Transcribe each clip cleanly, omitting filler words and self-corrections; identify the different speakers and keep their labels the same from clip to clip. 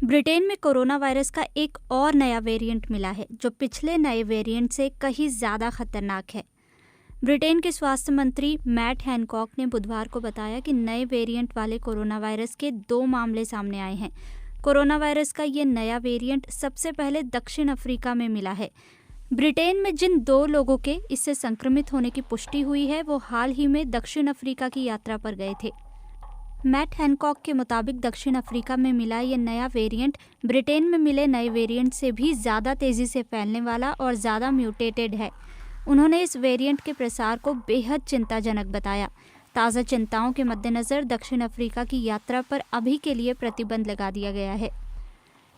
Speaker 1: Britain में corona virus का एक और नया वेरिएंट मिला है जो पिछले नए वेरिएंट से कहीं ज़्यादा खतरनाक है। ब्रिटेन के स्वास्थ्य मंत्री मैट हैनकॉक ने बुधवार को बताया कि नए वेरिएंट वाले कोरोना वायरस के 2 मामले सामने आए हैं। कोरोना वायरस का ये नया वेरिएंट सबसे पहले दक्षिण अफ्रीका में मिला है। ब्रिटेन में जिन 2 लोगों के इससे संक्रमित होने की पुष्टि हुई है वो हाल ही में दक्षिण अफ्रीका की यात्रा पर गए थे। मैट हैनकॉक के मुताबिक दक्षिण अफ्रीका में मिला ये नया वेरिएंट ब्रिटेन में मिले नए वेरिएंट से भी ज़्यादा तेज़ी से फैलने वाला और ज़्यादा म्यूटेटेड है। उन्होंने इस वेरिएंट के प्रसार को बेहद चिंताजनक बताया। ताज़ा चिंताओं के मद्देनज़र दक्षिण अफ्रीका की यात्रा पर अभी के लिए प्रतिबंध लगा दिया गया है।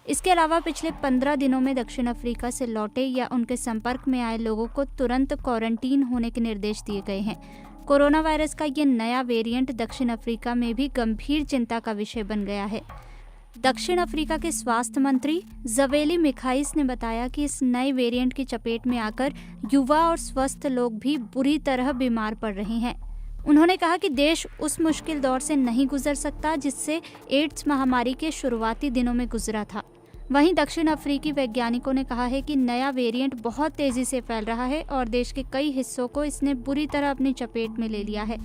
Speaker 1: इसके अलावा पिछले 15 दिनों में दक्षिण अफ्रीका से लौटे या उनके संपर्क में आए लोगों को तुरंत क्वारंटीन होने के निर्देश दिए गए हैं। कोरोना वायरस का ये नया वेरिएंट दक्षिण अफ्रीका में भी गंभीर चिंता का विषय बन गया है। दक्षिण अफ्रीका के स्वास्थ्य मंत्री ज़वेली मिखाइस ने बताया कि इस नए वेरिएंट की चपेट में आकर युवा और स्वस्थ लोग भी बुरी तरह बीमार पड़ रहे हैं। उन्होंने कहा कि देश उस मुश्किल दौर से नहीं गुजर सकता जिससे एड्स महामारी के शुरुआती दिनों में गुजरा था। वहीं दक्षिण अफ्रीकी वैज्ञानिकों ने कहा है कि नया वेरिएंट बहुत तेजी से फैल रहा है और देश के कई हिस्सों को इसने बुरी तरह अपनी चपेट में ले लिया है।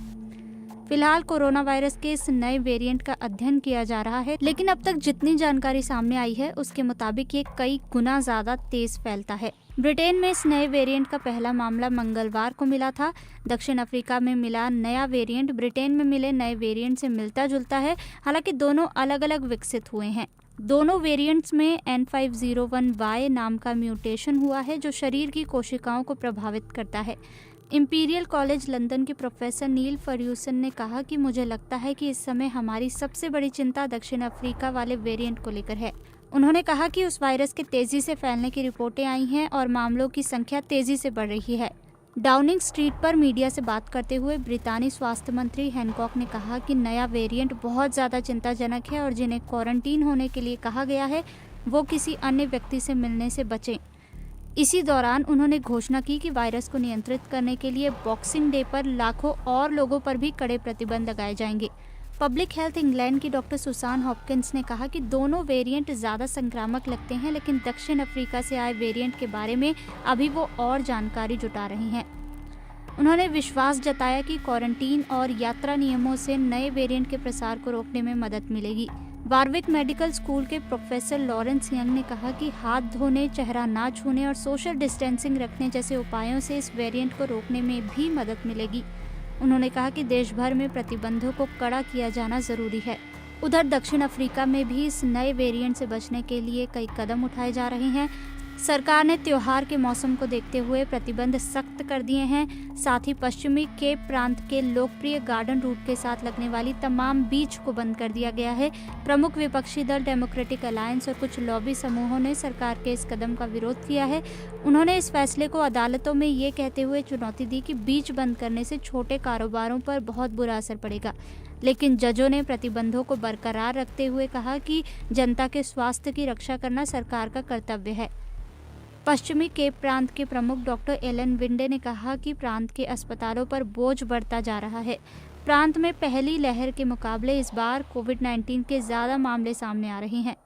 Speaker 1: फिलहाल कोरोना वायरस के इस नए वेरिएंट का अध्ययन किया जा रहा है, लेकिन अब तक जितनी जानकारी सामने आई है उसके मुताबिक ये कई गुना ज्यादा तेज फैलता है। ब्रिटेन में इस नए वेरिएंट का पहला मामला मंगलवार को मिला था। दक्षिण अफ्रीका में मिला नया वेरिएंट ब्रिटेन में मिले नए वेरिएंट से मिलता जुलता है, हालांकि दोनों अलग अलग विकसित हुए हैं। दोनों वेरिएंट्स में N501Y नाम का म्यूटेशन हुआ है जो शरीर की कोशिकाओं को प्रभावित करता है। इंपीरियल कॉलेज लंदन के प्रोफेसर नील फर्ग्यूसन ने कहा कि मुझे लगता है कि इस समय हमारी सबसे बड़ी चिंता दक्षिण अफ्रीका वाले वेरिएंट को लेकर है। उन्होंने कहा कि उस वायरस के तेजी से फैलने की रिपोर्टें आई हैं और मामलों की संख्या तेजी से बढ़ रही है। डाउनिंग स्ट्रीट पर मीडिया से बात करते हुए ब्रितानी स्वास्थ्य मंत्री हैनकॉक ने कहा कि नया वेरिएंट बहुत ज़्यादा चिंताजनक है और जिन्हें क्वारंटीन होने के लिए कहा गया है वो किसी अन्य व्यक्ति से मिलने से बचें। इसी दौरान उन्होंने घोषणा की कि वायरस को नियंत्रित करने के लिए बॉक्सिंग डे पर लाखों और लोगों पर भी कड़े प्रतिबंध लगाए जाएंगे। पब्लिक हेल्थ इंग्लैंड की डॉक्टर सुसान हॉपकिंस ने कहा कि दोनों वेरिएंट ज़्यादा संक्रामक लगते हैं, लेकिन दक्षिण अफ्रीका से आए वेरिएंट के बारे में अभी वो और जानकारी जुटा रही हैं। उन्होंने विश्वास जताया कि क्वारंटीन और यात्रा नियमों से नए वेरिएंट के प्रसार को रोकने में मदद मिलेगी। वारविक मेडिकल स्कूल के प्रोफेसर लॉरेंस यंग ने कहा कि हाथ धोने, चेहरा ना छूने और सोशल डिस्टेंसिंग रखने जैसे उपायों से इस वेरिएंट को रोकने में भी मदद मिलेगी। उन्होंने कहा कि देश भर में प्रतिबंधों को कड़ा किया जाना जरूरी है। उधर दक्षिण अफ्रीका में भी इस नए वेरिएंट से बचने के लिए कई कदम उठाए जा रहे हैं। सरकार ने त्योहार के मौसम को देखते हुए प्रतिबंध सख्त कर दिए हैं। साथ ही पश्चिमी केप प्रांत के लोकप्रिय गार्डन रूट के साथ लगने वाली तमाम बीच को बंद कर दिया गया है। प्रमुख विपक्षी दल डेमोक्रेटिक अलायंस और कुछ लॉबी समूहों ने सरकार के इस कदम का विरोध किया है। उन्होंने इस फैसले को अदालतों में ये कहते हुए चुनौती दी कि बीच बंद करने से छोटे कारोबारों पर बहुत बुरा असर पड़ेगा, लेकिन जजों ने प्रतिबंधों को बरकरार रखते हुए कहा कि जनता के स्वास्थ्य की रक्षा करना सरकार का कर्तव्य है। पश्चिमी केप प्रांत के प्रमुख डॉक्टर एलन विंडे ने कहा कि प्रांत के अस्पतालों पर बोझ बढ़ता जा रहा है। प्रांत में पहली लहर के मुकाबले इस बार कोविड-19 के ज़्यादा मामले सामने आ रहे हैं।